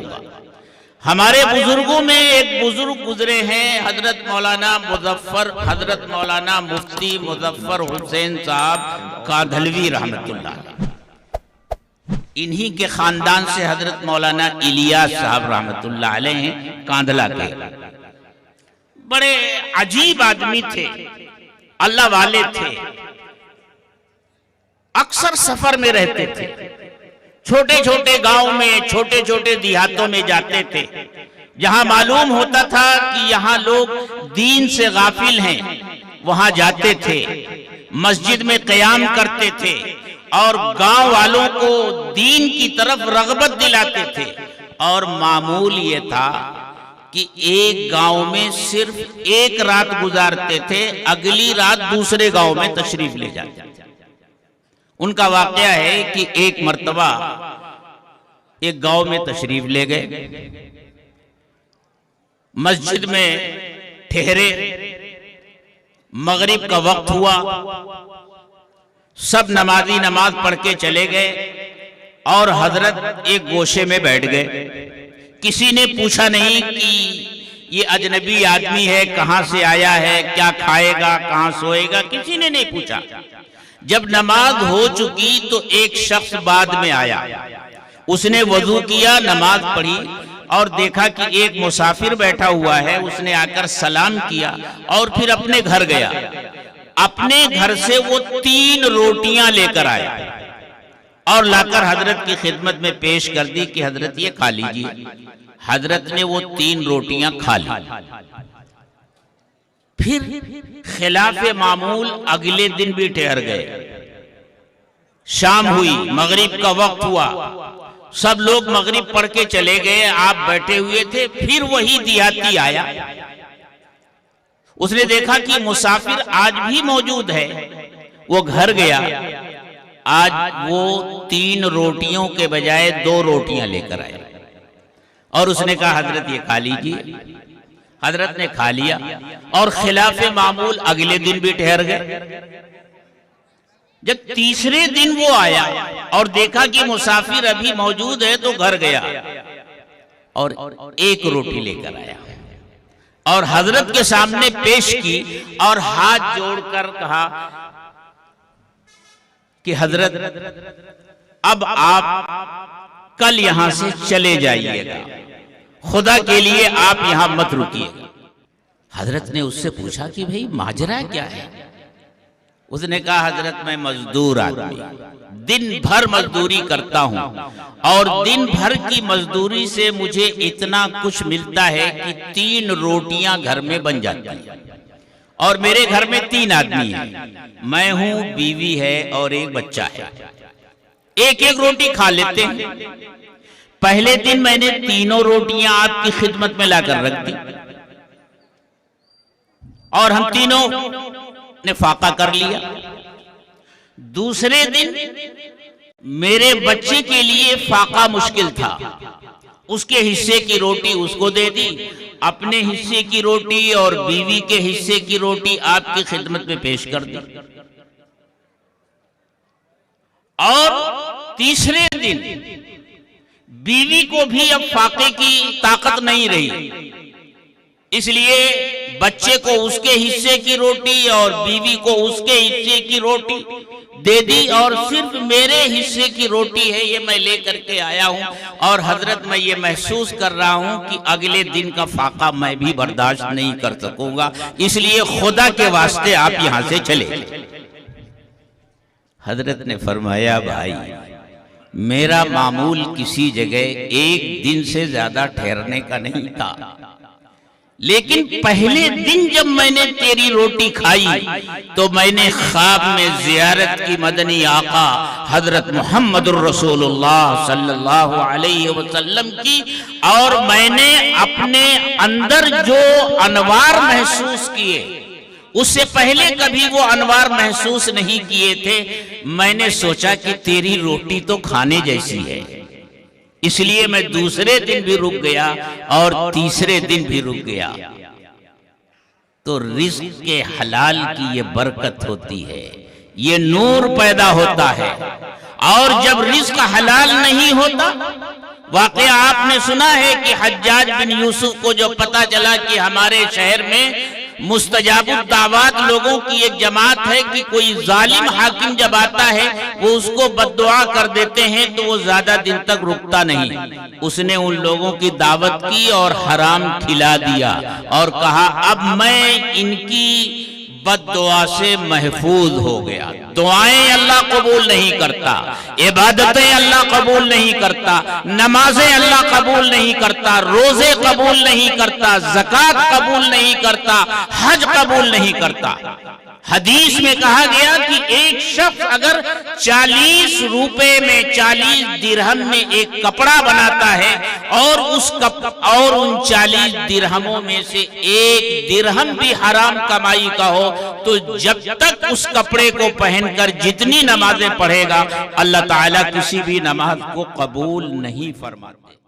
होगा। हमारे बुजुर्गों में एक बुजुर्ग गुजरे हैं, हजरत मौलाना मुफ्ती मुजफ्फर हुसैन साहब कांधलवी रहमतुल्लाह। इन्हीं के खानदान से हजरत मौलाना इलियास साहब रहमतुल्लाह अलैह हैं, कांधला के। बड़े अजीब आदमी थे, अल्लाह वाले थे, अक्सर सफर में रहते थे, छोटे छोटे गांव में, छोटे छोटे देहातों में जाते थे, जहां मालूम होता था कि यहां लोग दीन से गाफिल हैं, वहां जाते थे, मस्जिद में क़याम करते थे और गांव वालों को दीन की तरफ रग़बत दिलाते थे। और मामूल ये था कि एक गांव में सिर्फ एक रात गुजारते थे, अगली रात दूसरे गांव में तशरीफ ले जाते। उनका वाकया है कि एक मर्तबा एक गांव में तशरीफ ले गए, मस्जिद में ठहरे, मगरिब का वक्त हुआ, सब नमाजी नमाज पढ़ के चले गए और हजरत एक गोशे में बैठ गए। किसी ने पूछा नहीं कि ये अजनबी आदमी है, कहां से आया है, क्या खाएगा, कहां सोएगा, किसी ने नहीं पूछा। जब नमाज हो चुकी तो एक शख्स बाद में आया, उसने वजू किया, नमाज पढ़ी और देखा कि एक मुसाफिर बैठा हुआ है। उसने आकर सलाम किया और फिर अपने घर गया। अपने घर से वो 3 रोटियां लेकर आया और लाकर हजरत की खिदमत में पेश कर दी कि हजरत ये खा लीजिए। हजरत ने वो 3 रोटियां खा ली। फिर खिलाफे मामूल अगले दिन भी ठहर गए। शाम हुई, मगरिब का वक्त हुआ, सब लोग मगरिब पढ़ के चले गए, आप बैठे हुए थे। फिर वही देहाती आया, उसने देखा कि मुसाफिर आज भी मौजूद है। वो घर गया, आज वो 3 रोटियों के बजाय 2 रोटियां लेकर आया और उसने कहा हजरत ये खा लीजिए। हजरत ने खा लिया और खिलाफे मामूल अगले दिन भी ठहर गए। जब तीसरे दिन वो आया और देखा कि मुसाफिर अभी मौजूद है तो घर गया और 1 रोटी लेकर आया और हजरत के सामने पेश की और हाथ जोड़कर कहा कि हजरत अब आप कल यहां से चले जाइएगा, खुदा के लिए आप यहां मत रुकिएगा। हजरत ने उससे पूछा कि भाई माजरा क्या है? उसने कहा हजरत मैं मजदूर आदमी, दिन भर मजदूरी करता हूं और दिन भर की मजदूरी से मुझे इतना कुछ मिलता है कि 3 रोटियां घर में बन जाती हैं और मेरे घर में 3 आदमी हैं, मैं हूं, बीवी है और एक बच्चा है। एक एक रोटी खा लेते हैं। पहले दिन मैंने 3 रोटियां आपकी खिदमत में लाकर रख दी और हम तीनों ने फाका कर लिया। दूसरे दिन मेरे बच्चे के लिए फाका मुश्किल था, उसके हिस्से की रोटी उसको दे दी, अपने हिस्से की रोटी और बीवी के हिस्से की रोटी आपकी खिदमत में पेश कर दी। और तीसरे दिन बीवी को भी अब फाके की ताकत नहीं रही, इसलिए बच्चे को उसके हिस्से की रोटी और बीवी को उसके हिस्से की रोटी दे दी और सिर्फ मेरे हिस्से की रोटी है ये मैं लेकर के आया हूं। और हजरत मैं ये महसूस कर रहा हूं कि अगले दिन का फाका मैं भी बर्दाश्त नहीं कर सकूंगा, इसलिए खुदा के वास्ते आप यहां से चले। हजरत ने फरमाया भाई मेरा मामूल किसी जगह 1 दिन से ज्यादा ठहरने का नहीं था, लेकिन पहले दिन जब मैंने तेरी रोटी खाई तो मैंने ख्वाब में जियारत की मदनी आका हजरत मुहम्मदुर रसूलुल्लाह सल्लल्लाहु अलैहि वसल्लम की, और मैंने अपने अंदर जो अनवार महसूस किए उससे पहले कभी वो अनवार महसूस नहीं किए थे। मैंने सोचा कि तेरी रोटी तो खाने जैसी है, इसलिए मैं दूसरे दिन भी रुक गया और तीसरे दिन भी रुक गया। तो रिज़्क़ के हलाल की ये बरकत होती है, ये नूर पैदा होता है। और जब रिज़्क़ हलाल नहीं होता वाकया आपने सुना है कि हज्जाज बिन यूसुफ को जो पता चला कि हमारे शहर में मुस्तजाबुद दावत लोगों की एक जमात है कि कोई जालिम हाकिम जब आता है वो उसको बद्दुआ कर देते हैं तो वो ज्यादा दिन तक रुकता नहीं। उसने उन लोगों की दावत की और हराम खिला दिया और कहा अब मैं इनकी बद्दुआ से महफूज हो गया। दुआएं अल्लाह कबूल नहीं करता, इबादतें अल्लाह कबूल नहीं करता, नमाजें अल्लाह कबूल नहीं करता, रोजे कबूल नहीं करता, ज़कात कबूल नहीं करता, हज कबूल नहीं करता। हदीस में कहा गया कि एक शख्स अगर 40 रुपए में 40 दिरहम में एक कपड़ा बनाता है और और उन 40 दिरहमों में से एक दिरहम भी हराम कमाई का हो तो जब तक उस कपड़े को पहनकर जितनी नमाजें पढ़ेगा अल्लाह ताला किसी भी नमाज को कबूल नहीं फरमाते।